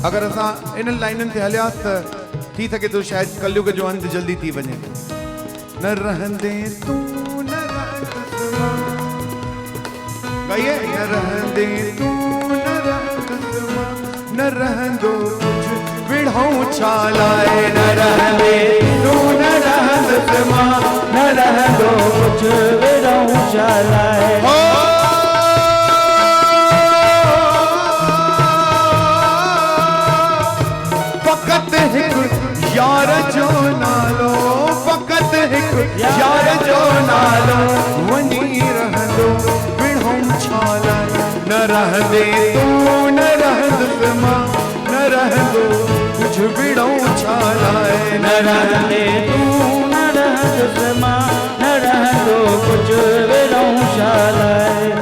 अगर असां इन लाइननि ते हलियासीं त थी सके तो शायद कलयुग जो अंत जल्दी थी वञे। न रहंदे तू न रहंदस मां, गाइए न रहंदे तू न रहंदस मां, न रहंदो कुछ विढ़ऊं छालाए। न रहंदे तू न रहंदस मां, न रहंदो कुछ विढ़ऊं छालाए। यार जो नालो फकत हिक यार जो नालो वनी रहंदो विढ़ऊं छालाए। न रहंदे तू न रहंदस मां, न रहंदो कुछ विढ़ऊं छालाए। न रहंदे तू न रहंदस मां, न रहंदो कुछ विढ़ऊं छालाए।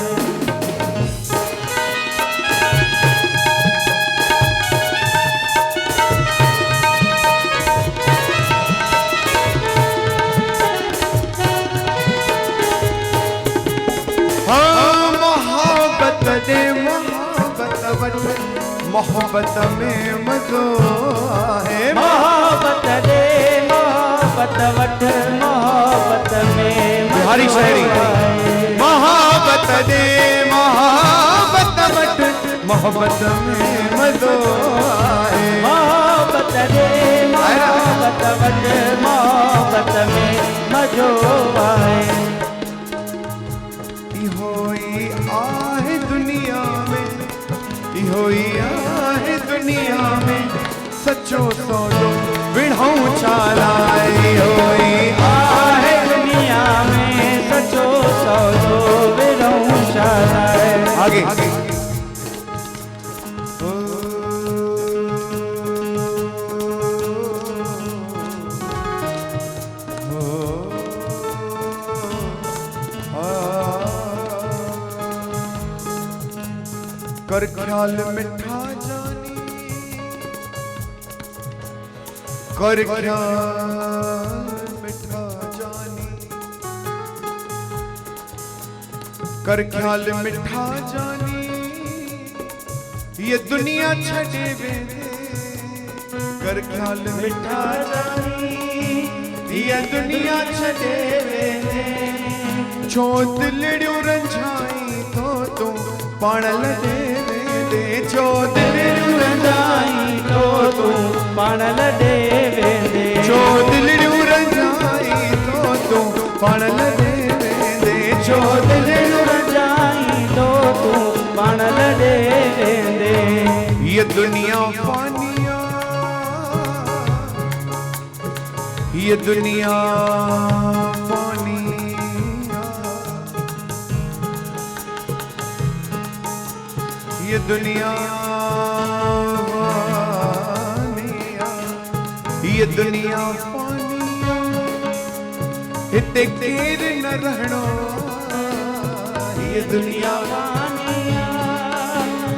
मोहब्बत में मज़ो है। मोहब्बत दे मोहब्बत वठ, मोहब्बत में बिहारी शहरी। मोहब्बत दे मोहब्बत वठ, मोहब्बत में मज़ो है। मोहब्बत दे मोहब्बत वठ, मोहब्बत में मज़ो है। इहोई आहे दुनिया में, इहोई आहे दुनिया में सच्चो सौदो विढ़ऊं छालाए। इहोई आहे दुनिया में सच्चो सौदो विढ़ऊं छालाए। आगे कर ख्याल मिठा जानी, कर ख्याल मिठा जानी, कर ख्याल मिठा जानी, ये दुनिया छड़े वेंदे। कर ख्याल मिठा जानी, ये दुनिया छड़े वेंदे। छो दिलड़ियूं रंझाई तो तू पाण लॾे वेंदे। छो दिलड़ियूं रंझाई तो तू पाण लॾे वेंदे। छो दिलड़ियूं रंझाई तो तू पाण लॾे वेंदे। छो दिलड़ियूं रंझाई तो तू पाण लॾे वेंदे। ये दुनिया फानिया, ये दुनिया फानिया, ये दुनिया फानिया, ये दुनिया फानिया, हिते केर न रहणो। ये दुनिया फानिया,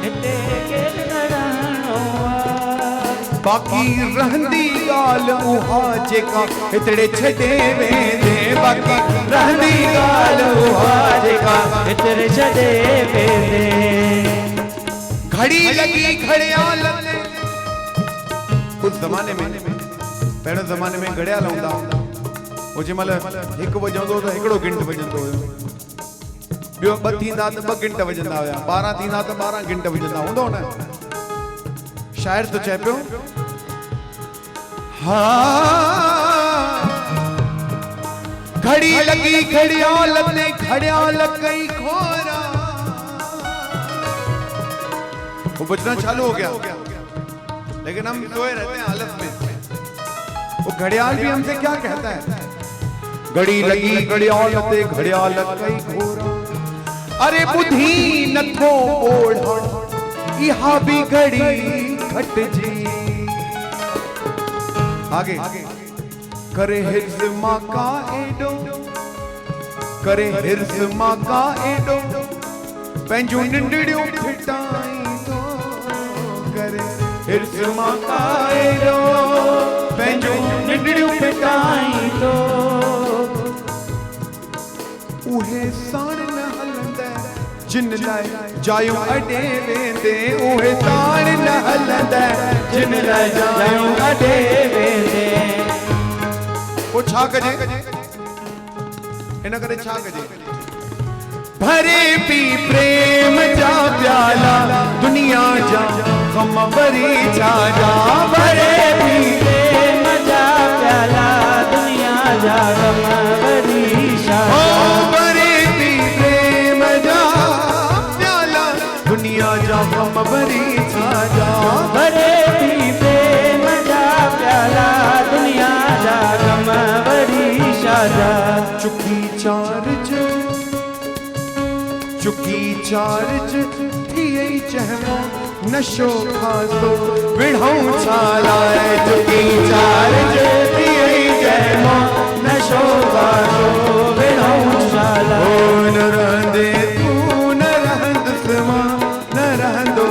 हिते केर न रहणो। बाकी रहंदी ॻाल्हि उहा जेका हितड़े छॾे वेंदे। बाकी रहंदी ॻाल्हि उहा जेका हितड़े छॾे वेंदे। घड़ी लगी घड़ियाल ते। उस ज़माने में पहिरियों ज़माने में घड़ियाल हूंदा हुआ। वो जंहिंमहिल 1 वॼंदो त हिकिड़ो गिंट वॼंदो हुयो, ॿियो 2 थींदा त 2 गिंट वॼंदा हुया, 12 थींदा त 12 गिंट वॼंदा हूंदो न। शायर तो चए पियो हाँ घड़ी लगी घड़ियाल ते घड़ियाल कई खोरा। वो बजना चालू हो गया, लेकिन हम सोए रहते हैं हालत में। वो घड़ियाल भी हमसे क्या कहता है? घड़ी लगी घड़ियाल ते घड़ियाल कई घोरा। अरे बुद्धि नथो ओढ़ा, इहा भी घड़ी घट जी। आगे करे हिर्स मां का एडो, करे हिर्स मां का एडो, पंहिंजूं निंडड़ियूं फिटाई तो। करे हिर्स मां का एडो, पंहिंजूं निंडड़ियूं फिटाई तो। उहे साण न हलंदा जिन लाइ जायूं अॾे वेंदे। उहे साण न हलंदा जिन जाऊं कदे वेंदे वो छा कजे इन करे छा कजे भरे पी प्रेम जा प्याला दुनिया जा गम भरी जा जा भरे पी प्रेम जा प्याला दुनिया जा गम भरी जा ओ भरे पी प्रेम जा प्याला दुनिया जा गम भरी जा जा भरे पी प्रेम जा प्याला दुनिया जा गम भरी जा जा चुकी चार्ज थी चहमो नशो खासो विढ़ाऊं छालाए चुकी चार्ज थी चहमो नशो खासो विढ़ाऊं छाला ओ न रहंदे तू न रहंद समा न रहंदो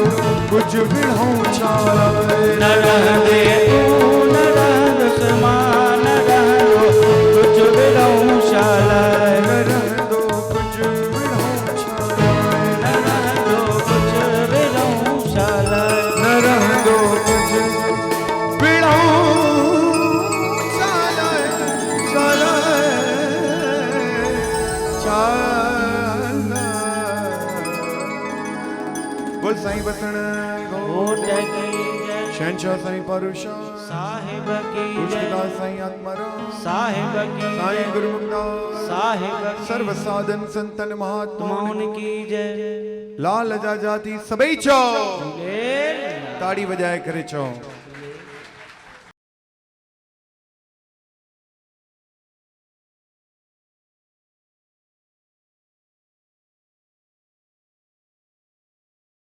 कुछ विढ़ाऊं छालाए न रहंदे तू न रहंद समा न रहंदो कुछ विढ़ाऊं छाला न रहंदो कुछ विढ़ाऊं न रहंदो कुछ विढ़ाऊं छाला बोल साईं बसण घोट की जय शहंशाह साईं पारुषा साहिब की जय तुलसीदास साईं आत्माराम साहिब की साईं गुरुमुखदास साहिब सर्व साधन संतन महात्मा मौन की जय लाल जा जाती सबई चो झूलेलाल। ताड़ी बजाए करे चो